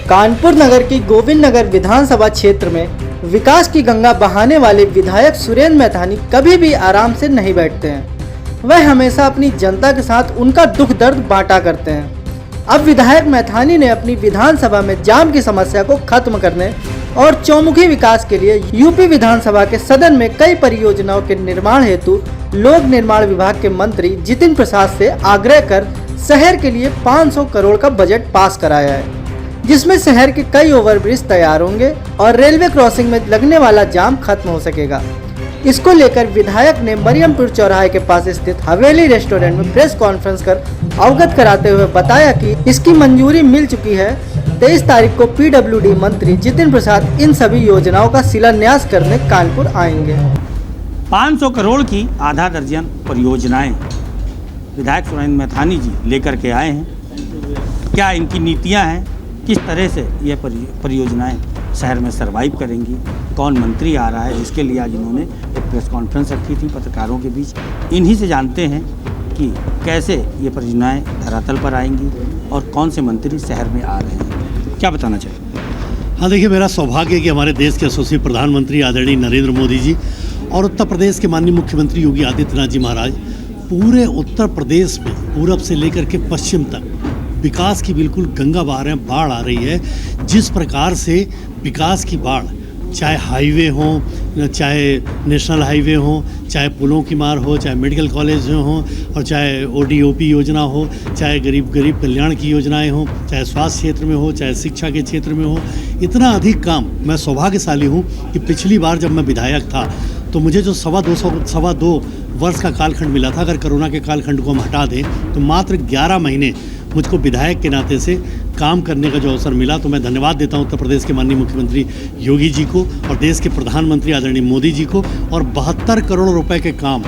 कानपुर नगर की गोविंद नगर विधानसभा क्षेत्र में विकास की गंगा बहाने वाले विधायक सुरेंद्र मैथानी कभी भी आराम से नहीं बैठते हैं। वह हमेशा अपनी जनता के साथ उनका दुख दर्द बांटा करते हैं। अब विधायक मैथानी ने अपनी विधानसभा में जाम की समस्या को खत्म करने और चौमुखी विकास के लिए यूपी विधानसभा के सदन में कई परियोजनाओं के निर्माण हेतु लोक निर्माण विभाग के मंत्री जितिन प्रसाद से आग्रह कर शहर के लिए 500 करोड़ का बजट पास कराया है, जिसमें शहर के कई ओवरब्रिज तैयार होंगे और रेलवे क्रॉसिंग में लगने वाला जाम खत्म हो सकेगा। इसको लेकर विधायक ने मरियमपुर चौराहे के पास स्थित हवेली रेस्टोरेंट में प्रेस कॉन्फ्रेंस कर अवगत कराते हुए बताया कि इसकी मंजूरी मिल चुकी है। 23 तारीख को पीडब्ल्यूडी मंत्री जितिन प्रसाद इन सभी योजनाओं का शिलान्यास करने कानपुर आएंगे। 500 करोड़ की आधा दर्जन परियोजनाएं विधायक सुरेंद्र मैथानी जी लेकर के आए हैं। क्या इनकी नीतियां हैं, किस तरह से ये परियोजनाएं शहर में सर्वाइव करेंगी, कौन मंत्री आ रहा है, इसके लिए आज इन्होंने एक प्रेस कॉन्फ्रेंस रखी थी पत्रकारों के बीच। इन्हीं से जानते हैं कि कैसे ये परियोजनाएं धरातल पर आएंगी और कौन से मंत्री शहर में आ रहे हैं। क्या बताना चाहिए? हाँ, देखिए, मेरा सौभाग्य है कि हमारे देश के यशस्वी प्रधानमंत्री आदरणीय नरेंद्र मोदी जी और उत्तर प्रदेश के माननीय मुख्यमंत्री योगी आदित्यनाथ जी महाराज पूरे उत्तर प्रदेश में पूरब से लेकर के पश्चिम तक विकास की बिल्कुल गंगा बहा रहे हैं, बाढ़ आ रही है। जिस प्रकार से विकास की बाढ़, चाहे हाईवे हो, चाहे नेशनल हाईवे हो, चाहे पुलों की मार हो, चाहे मेडिकल कॉलेज हो और चाहे ओडीओपी योजना हो, चाहे गरीब कल्याण की योजनाएं हो, चाहे स्वास्थ्य क्षेत्र में हो, चाहे शिक्षा के क्षेत्र में हो, इतना अधिक काम। मैं सौभाग्यशाली हूँ कि पिछली बार जब मैं विधायक था तो मुझे जो सवा दो वर्ष का कालखंड मिला था, अगर कोरोना के कालखंड को हम हटा दें तो मात्र 11 महीने मुझको विधायक के नाते से काम करने का जो अवसर मिला। तो मैं धन्यवाद देता हूं उत्तर प्रदेश के माननीय मुख्यमंत्री योगी जी को और देश के प्रधानमंत्री आदरणीय मोदी जी को। और 72 करोड़ रुपए के काम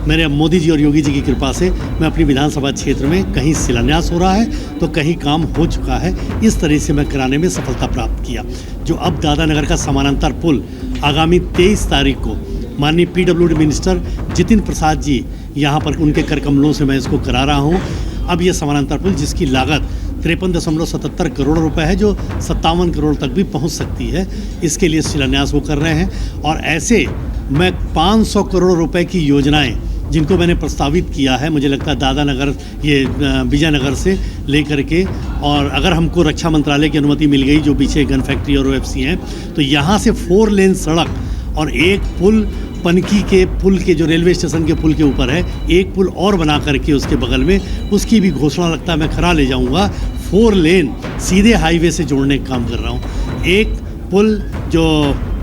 मेरे मोदी जी और योगी जी की कृपा से मैं अपनी विधानसभा क्षेत्र में कहीं शिलान्यास हो रहा है तो कहीं काम हो चुका है। इस तरह से मैं कराने में सफलता प्राप्त किया। जो अब दादानगर का समानांतर पुल आगामी 23 तारीख को माननीय पीडब्ल्यूडी मिनिस्टर जितिन प्रसाद जी यहाँ पर उनके कर कमलों से मैं इसको करा रहा हूँ। अब ये समानांतर पुल जिसकी लागत 53.77 करोड़ रुपए है, जो 57 करोड़ तक भी पहुंच सकती है, इसके लिए शिलान्यास वो कर रहे हैं। और ऐसे मैं 500 करोड़ रुपए की योजनाएं जिनको मैंने प्रस्तावित किया है, मुझे लगता है दादानगर, ये विजयनगर से लेकर के, और अगर हमको रक्षा मंत्रालय की अनुमति मिल गई जो पीछे गन फैक्ट्री और OFC हैं, तो यहाँ से 4 लेन सड़क और एक पुल पनकी के पुल के जो रेलवे स्टेशन के पुल के ऊपर है, एक पुल और बना करके उसके बगल में, उसकी भी घोषणा लगता है मैं करा ले जाऊंगा। 4 लेन सीधे हाईवे से जोड़ने का काम कर रहा हूं। एक पुल जो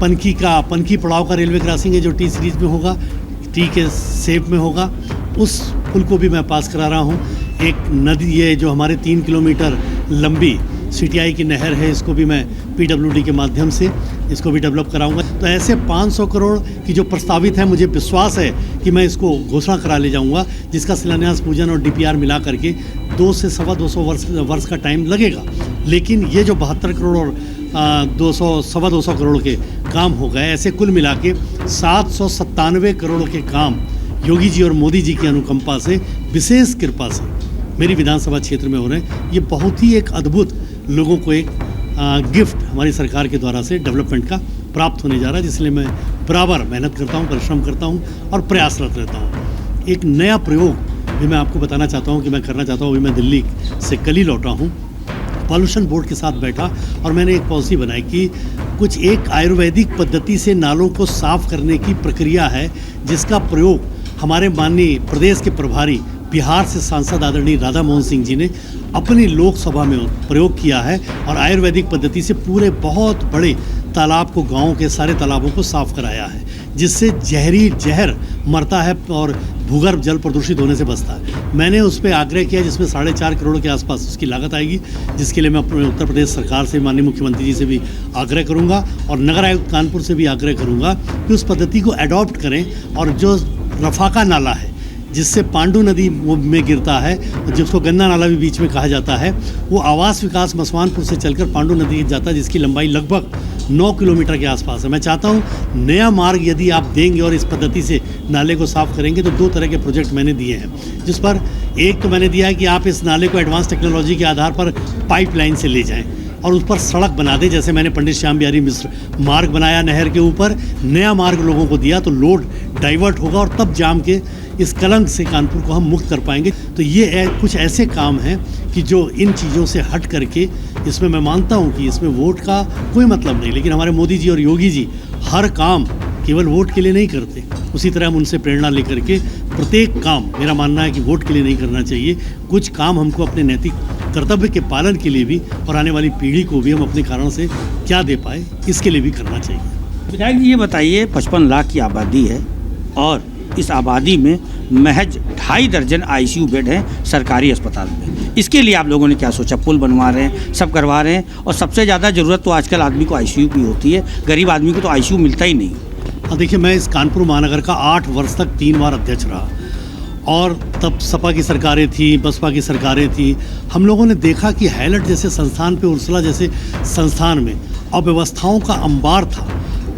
पनकी पड़ाव का रेलवे क्रॉसिंग है जो T सीरीज में होगा, T के शेप में होगा, उस पुल को भी मैं पास करा रहा हूँ। एक नदी, ये जो हमारे 3 किलोमीटर लंबी CTI की नहर है, इसको भी मैं पीडब्ल्यूडी के माध्यम से इसको भी डेवलप कराऊंगा। तो ऐसे 500 करोड़ की जो प्रस्तावित है, मुझे विश्वास है कि मैं इसको घोषणा करा ले जाऊंगा, जिसका शिलान्यास पूजन और DPR मिला करके 200 से 225 वर्ष का टाइम लगेगा। लेकिन ये जो 72 करोड़ और 200 करोड़ के काम हो गए, ऐसे कुल मिला के 797 करोड़ के काम योगी जी और मोदी जी की अनुकंपा से, विशेष कृपा से मेरी विधानसभा क्षेत्र में हो रहे हैं। ये बहुत ही एक अद्भुत, लोगों को एक गिफ्ट हमारी सरकार के द्वारा से डेवलपमेंट का प्राप्त होने जा रहा है, जिसलिए मैं बराबर मेहनत करता हूँ, परिश्रम करता हूँ और प्रयासरत रहता हूँ। एक नया प्रयोग भी मैं आपको बताना चाहता हूँ कि मैं करना चाहता हूँ। अभी मैं दिल्ली से कल ही लौटा हूँ, पॉल्यूशन बोर्ड के साथ बैठा और मैंने एक पॉलिसी बनाई कि कुछ एक आयुर्वेदिक पद्धति से नालों को साफ करने की प्रक्रिया है, जिसका प्रयोग हमारे माननीय प्रदेश के प्रभारी बिहार से सांसद आदरणीय राधा मोहन सिंह जी ने अपनी लोकसभा में प्रयोग किया है और आयुर्वेदिक पद्धति से पूरे बहुत बड़े तालाब को, गाँव के सारे तालाबों को साफ कराया है, जिससे जहर मरता है और भूगर्भ जल प्रदूषित होने से बचता है। मैंने उस पर आग्रह किया, जिसमें 4.5 करोड़ के आसपास उसकी लागत आएगी, जिसके लिए मैं अपने उत्तर प्रदेश सरकार से, माननीय मुख्यमंत्री जी से भी आग्रह करूंगा और नगर आयुक्त कानपुर से भी आग्रह करूंगा कि उस पद्धति को अडॉप्ट करें। और जो रफाका नाला है, जिससे पांडु नदी में गिरता है, जिसको गंदा नाला भी बीच में कहा जाता है, वो आवास विकास मसवानपुर से चलकर पांडु नदी जाता है, जिसकी लंबाई लगभग 9 किलोमीटर के आसपास है। मैं चाहता हूँ नया मार्ग यदि आप देंगे और इस पद्धति से नाले को साफ करेंगे, तो 2 तरह के प्रोजेक्ट मैंने दिए हैं, जिस पर एक तो मैंने दिया है कि आप इस नाले को एडवांस टेक्नोलॉजी के आधार पर पाइपलाइन से ले जाएं। और उस पर सड़क बना दे। जैसे मैंने पंडित श्याम बिहारी मिश्र मार्ग बनाया नहर के ऊपर, नया मार्ग लोगों को दिया, तो लोड डाइवर्ट होगा और तब जाम के इस कलंक से कानपुर को हम मुक्त कर पाएंगे। तो ये कुछ ऐसे काम हैं कि जो इन चीज़ों से हट करके, इसमें मैं मानता हूँ कि इसमें वोट का कोई मतलब नहीं, लेकिन हमारे मोदी जी और योगी जी हर काम केवल वोट के लिए नहीं करते। उसी तरह हम उनसे प्रेरणा लेकर के प्रत्येक काम, मेरा मानना है कि वोट के लिए नहीं करना चाहिए, कुछ काम हमको अपने नैतिक कर्तव्य के पालन के लिए भी और आने वाली पीढ़ी को भी हम अपने कारण से क्या दे पाए, इसके लिए भी करना चाहिए। विधायक जी ये बताइए, 55 लाख की आबादी है और इस आबादी में महज 2.5 दर्जन ICU बेड हैं सरकारी अस्पताल में। इसके लिए आप लोगों ने क्या सोचा? पुल बनवा रहे हैं, सब करवा रहे हैं, और सबसे ज़्यादा ज़रूरत तो आजकल आदमी को ICU की होती है। गरीब आदमी को तो ICU मिलता ही नहीं। देखिए, मैं इस कानपुर महानगर का 8 वर्ष तक 3 बार अध्यक्ष रहा, और तब सपा की सरकारें थी, बसपा की सरकारें थी। हम लोगों ने देखा कि हैलट जैसे संस्थान पे, उर्सुला जैसे संस्थान में अव्यवस्थाओं का अंबार था।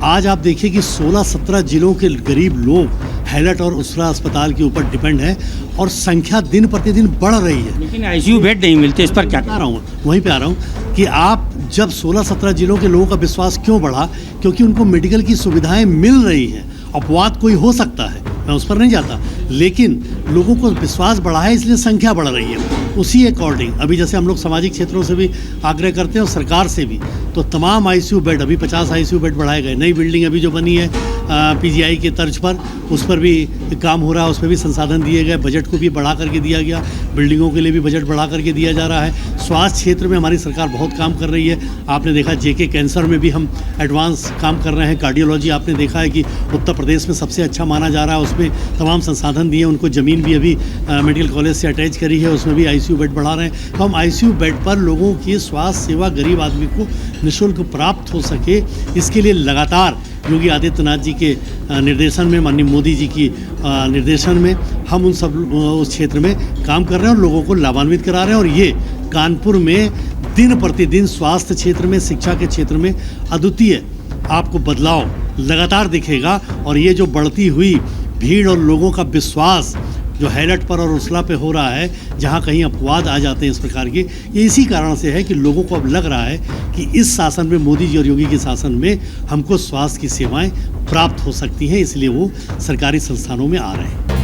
आज आप देखिए कि 16-17 जिलों के गरीब लोग हैलट और उर्सुला अस्पताल के ऊपर डिपेंड है, और संख्या दिन प्रतिदिन बढ़ रही है, लेकिन ICU बेड नहीं मिलते। इस पर क्या आ रहा हूँ, वहीं पे आ रहा हूँ कि आप जब 16-17 जिलों के लोगों का विश्वास क्यों बढ़ा? क्योंकि उनको मेडिकल की सुविधाएं मिल रही हैं। अपवाद कोई हो सकता है, मैं उस पर नहीं जाता, लेकिन लोगों को विश्वास बढ़ा है, इसलिए संख्या बढ़ रही है। उसी अकॉर्डिंग अभी जैसे हम लोग सामाजिक क्षेत्रों से भी आग्रह करते हैं और सरकार से भी, तो तमाम ICU बेड, अभी 50 ICU बेड बढ़ाए गए। नई बिल्डिंग अभी जो बनी है PGI के तर्ज पर, उस पर भी काम हो रहा है, उस पर भी संसाधन दिए गए, बजट को भी बढ़ा करके दिया गया, बिल्डिंगों के लिए भी बजट बढ़ा करके दिया जा रहा है। स्वास्थ्य क्षेत्र में हमारी सरकार बहुत काम कर रही है। आपने देखा JK कैंसर में भी हम एडवांस काम कर रहे हैं। कार्डियोलॉजी आपने देखा है कि उत्तर प्रदेश में सबसे अच्छा माना जा रहा है, उसमें तमाम संसाधन दिए। उनको ज़मीन भी अभी मेडिकल कॉलेज से अटैच करी है, उसमें भी ICU बेड बढ़ा रहे हैं। तो हम ICU बेड पर लोगों की स्वास्थ्य सेवा गरीब आदमी को निःशुल्क प्राप्त हो सके, इसके लिए लगातार योगी आदित्यनाथ जी के निर्देशन में, माननीय मोदी जी की निर्देशन में हम उस क्षेत्र में काम कर रहे हैं और लोगों को लाभान्वित करा रहे हैं। और ये कानपुर में दिन प्रतिदिन स्वास्थ्य क्षेत्र में, शिक्षा के क्षेत्र में अद्वितीय आपको बदलाव लगातार दिखेगा। और ये जो बढ़ती हुई भीड़ और लोगों का विश्वास जो हैलट पर और उर्सुला पे हो रहा है, जहाँ कहीं अपवाद आ जाते हैं इस प्रकार के, ये इसी कारण से है कि लोगों को अब लग रहा है कि इस शासन में, मोदी जी और योगी के शासन में, हमको स्वास्थ्य की सेवाएं प्राप्त हो सकती हैं, इसलिए वो सरकारी संस्थानों में आ रहे हैं।